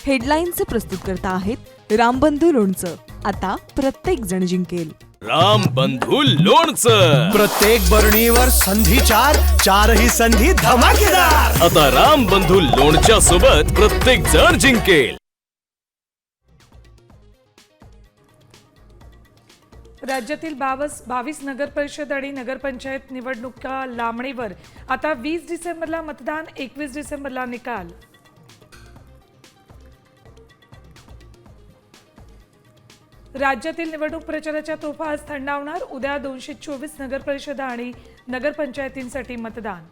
हेडलाईनचे प्रस्तुत करता आहेत रामबंधू लोणचं. आता प्रत्येक जण जिंकेल. रामबंधू लोणचं. प्रत्येक बरणीवर संधी चारही संधी धमाकेदार. आता रामबंधू लोणच्या सोबत प्रत्येक जण जिंकेल. राज्यातील 22 नगर परिषद आणि नगरपंचायत निवडणुका लांबणीवर. आता 20 डिसेंबरला मतदान, 21 डिसेंबरला निकाल. राज्यातील निवडणूक प्रचाराच्या तोफा आज थंडावणार. उद्या 224 नगर परिषद आणि नगरपंचायतींसाठी मतदान.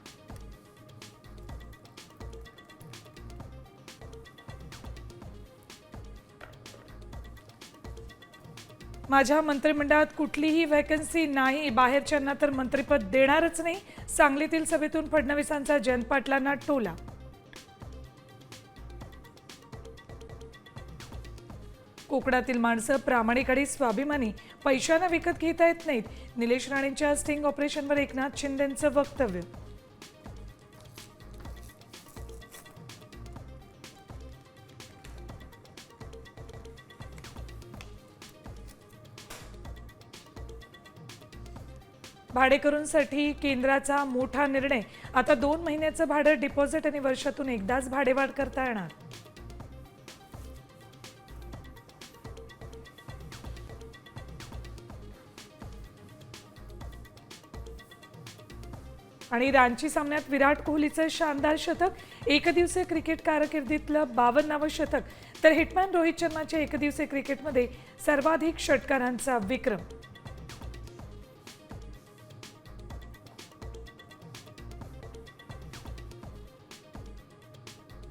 माझ्या मंत्रिमंडळात कुठलीही व्हॅकन्सी नाही, बाहेरच्यांना तर मंत्रिपद देणारच नाही. सांगलीतील सभेतून फडणवीसांचा जयंत पाटलांना टोला. कोकणातील माणसं प्रामाणिक आणि स्वाभिमानी, पैशाने विकत घेता येत नाहीत. निलेश राणेंच्या स्टिंग ऑपरेशनवर एकनाथ शिंदेंचं वक्तव्य. भाडेकरूंसाठी केंद्राचा मोठा निर्णय. आता 2 महिन्याचं भाडं डिपॉझिट आणि वर्षातून एकदाच भाडेवाढ करता येणार. आणि रांची सामन्यात विराट कोहलीचं शानदार शतक. एकदिवसीय क्रिकेट कारकिर्दीतलं 52वं शतक. तर हिटमॅन रोहित शर्माच्या एकदिवसीय क्रिकेटमध्ये सर्वाधिक षटकारांचा विक्रम.